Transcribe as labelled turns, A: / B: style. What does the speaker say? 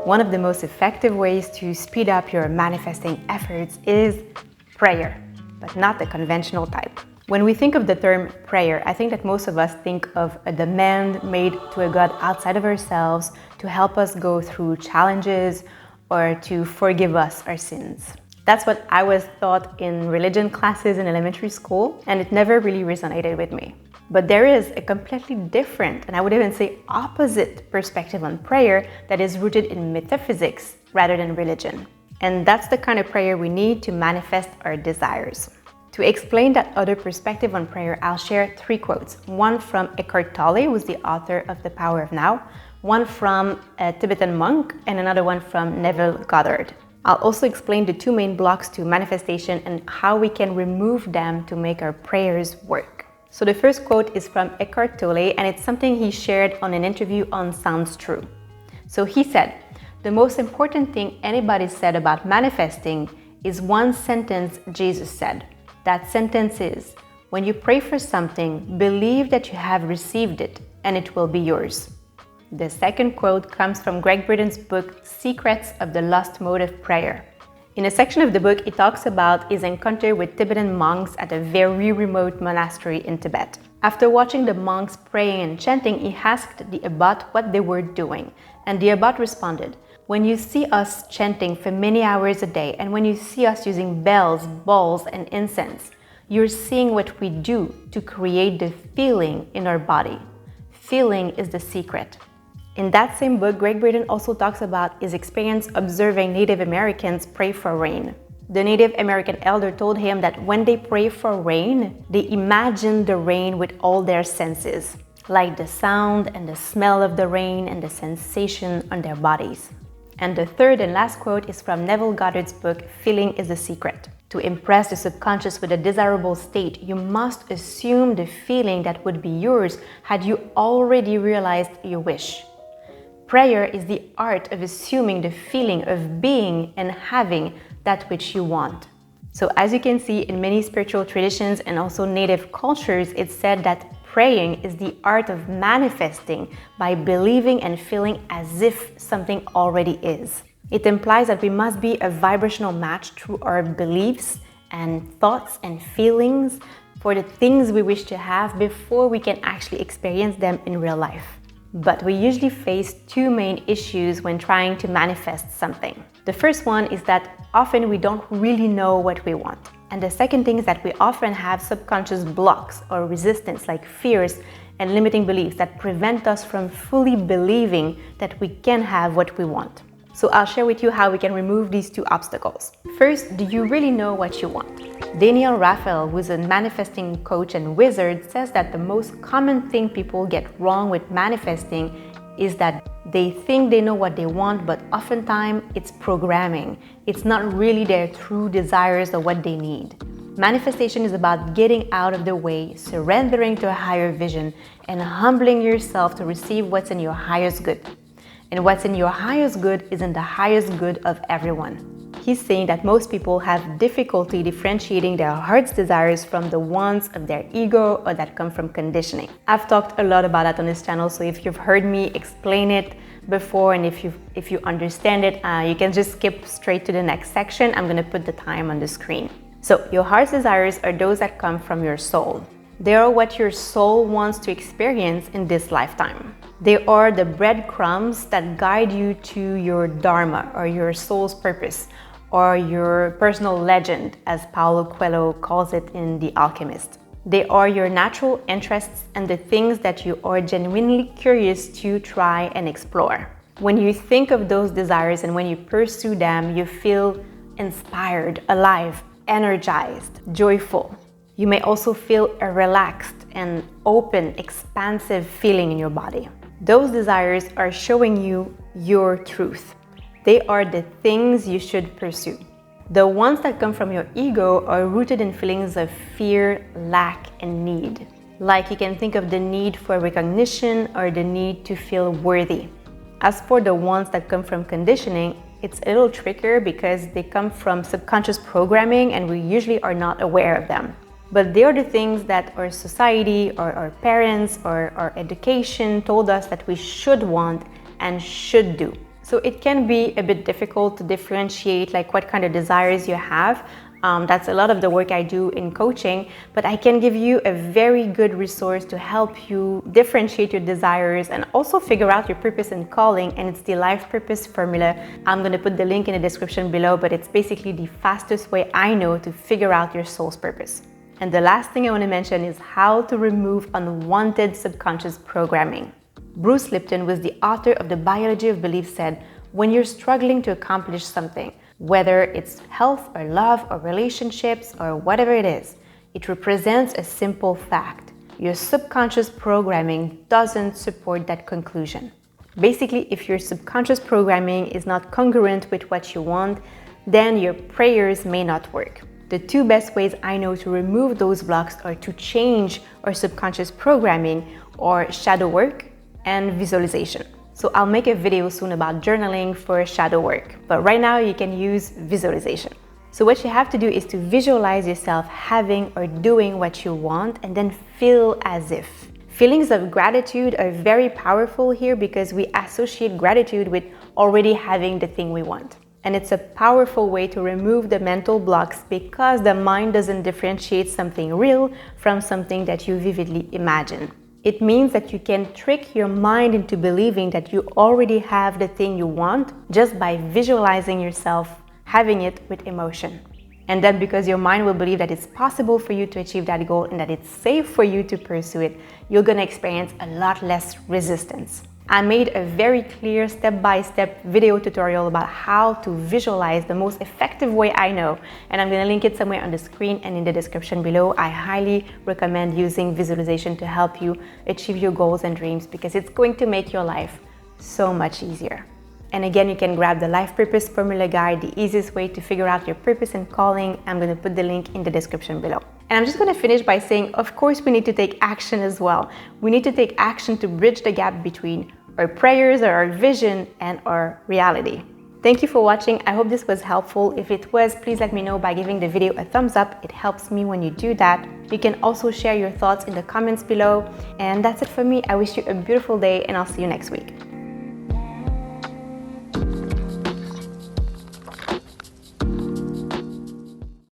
A: One of the most effective ways to speed up your manifesting efforts is prayer, but not the conventional type. When we think of the term prayer, I think that most of us think of a demand made to a God outside of ourselves to help us go through challenges or to forgive us our sins. That's what I was taught in religion classes in elementary school, and it never really resonated with me. But there is a completely different, and I would even say opposite, perspective on prayer that is rooted in metaphysics rather than religion. And that's the kind of prayer we need to manifest our desires. To explain that other perspective on prayer, I'll share 3 quotes. One from Eckhart Tolle, who's the author of The Power of Now, one from a Tibetan monk, and another one from Neville Goddard. I'll also explain the 2 main blocks to manifestation and how we can remove them to make our prayers work. So the first quote is from Eckhart Tolle, and it's something he shared on an interview on Sounds True. So he said, "The most important thing anybody said about manifesting is one sentence Jesus said. That sentence is, when you pray for something, believe that you have received it and it will be yours." The second quote comes from Greg Braden's book, Secrets of the Lost Mode of Prayer. In a section of the book, he talks about his encounter with Tibetan monks at a very remote monastery in Tibet. After watching the monks praying and chanting, he asked the abbot what they were doing, and the abbot responded, "When you see us chanting for many hours a day, and when you see us using bells, bowls, and incense, you're seeing what we do to create the feeling in our body. Feeling is the secret." In that same book, Greg Braden also talks about his experience observing Native Americans pray for rain. The Native American elder told him that when they pray for rain, they imagine the rain with all their senses, like the sound and the smell of the rain and the sensation on their bodies. And the third and last quote is from Neville Goddard's book, Feeling is the Secret. To impress the subconscious with a desirable state, you must assume the feeling that would be yours had you already realized your wish. Prayer is the art of assuming the feeling of being and having that which you want. So as you can see, in many spiritual traditions and also native cultures, it's said that praying is the art of manifesting by believing and feeling as if something already is. It implies that we must be a vibrational match through our beliefs and thoughts and feelings for the things we wish to have before we can actually experience them in real life. But we usually face 2 main issues when trying to manifest something. The first one is that often we don't really know what we want. And the second thing is that we often have subconscious blocks or resistance like fears and limiting beliefs that prevent us from fully believing that we can have what we want. So I'll share with you how we can remove these 2 obstacles. First, do you really know what you want? Daniel Raphael, who's a manifesting coach and wizard, says that the most common thing people get wrong with manifesting is that they think they know what they want, but oftentimes it's programming. It's not really their true desires or what they need. Manifestation is about getting out of the way, surrendering to a higher vision, and humbling yourself to receive what's in your highest good. And what's in your highest good is in the highest good of everyone. He's saying that most people have difficulty differentiating their heart's desires from the ones of their ego or that come from conditioning. I've talked a lot about that on this channel, so if you've heard me explain it before and if you understand it, you can just skip straight to the next section. I'm gonna put the time on the screen. So your heart's desires are those that come from your soul. They are what your soul wants to experience in this lifetime. They are the breadcrumbs that guide you to your dharma or your soul's purpose or your personal legend, as Paulo Coelho calls it in The Alchemist. They are your natural interests and the things that you are genuinely curious to try and explore. When you think of those desires and when you pursue them, you feel inspired, alive, energized, joyful. You may also feel a relaxed and open, expansive feeling in your body. Those desires are showing you your truth. They are the things you should pursue. The ones that come from your ego are rooted in feelings of fear, lack, and need. Like you can think of the need for recognition or the need to feel worthy. As for the ones that come from conditioning, it's a little trickier because they come from subconscious programming and we usually are not aware of them. But they are the things that our society or our parents or our education told us that we should want and should do. So it can be a bit difficult to differentiate like what kind of desires you have. That's a lot of the work I do in coaching, but I can give you a very good resource to help you differentiate your desires and also figure out your purpose and calling, and it's the Life Purpose Formula. I'm going to put the link in the description below, but it's basically the fastest way I know to figure out your soul's purpose. And the last thing I want to mention is how to remove unwanted subconscious programming. Bruce Lipton was the author of The Biology of Belief, said, when you're struggling to accomplish something, whether it's health or love or relationships or whatever it is, it represents a simple fact. Your subconscious programming doesn't support that conclusion. Basically, if your subconscious programming is not congruent with what you want, then your prayers may not work. The two best ways I know to remove those blocks or to change our subconscious programming are shadow work and visualization. So I'll make a video soon about journaling for shadow work, but right now you can use visualization. So what you have to do is to visualize yourself having or doing what you want and then feel as if. Feelings of gratitude are very powerful here because we associate gratitude with already having the thing we want. And it's a powerful way to remove the mental blocks because the mind doesn't differentiate something real from something that you vividly imagine. It means that you can trick your mind into believing that you already have the thing you want just by visualizing yourself having it with emotion. And then because your mind will believe that it's possible for you to achieve that goal and that it's safe for you to pursue it, you're going to experience a lot less resistance. I made a very clear step-by-step video tutorial about how to visualize the most effective way I know, and I'm going to link it somewhere on the screen and in the description below. I highly recommend using visualization to help you achieve your goals and dreams because it's going to make your life so much easier. And again, you can grab the Life Purpose Formula Guide, the easiest way to figure out your purpose and calling. I'm going to put the link in the description below. And I'm just going to finish by saying, of course, we need to take action as well. We need to take action to bridge the gap between our prayers or our vision and our reality. Thank you for watching. I hope this was helpful. If it was, please let me know by giving the video a thumbs up. It helps me when you do that. You can also share your thoughts in the comments below. And that's it for me. I wish you a beautiful day and I'll see you next week.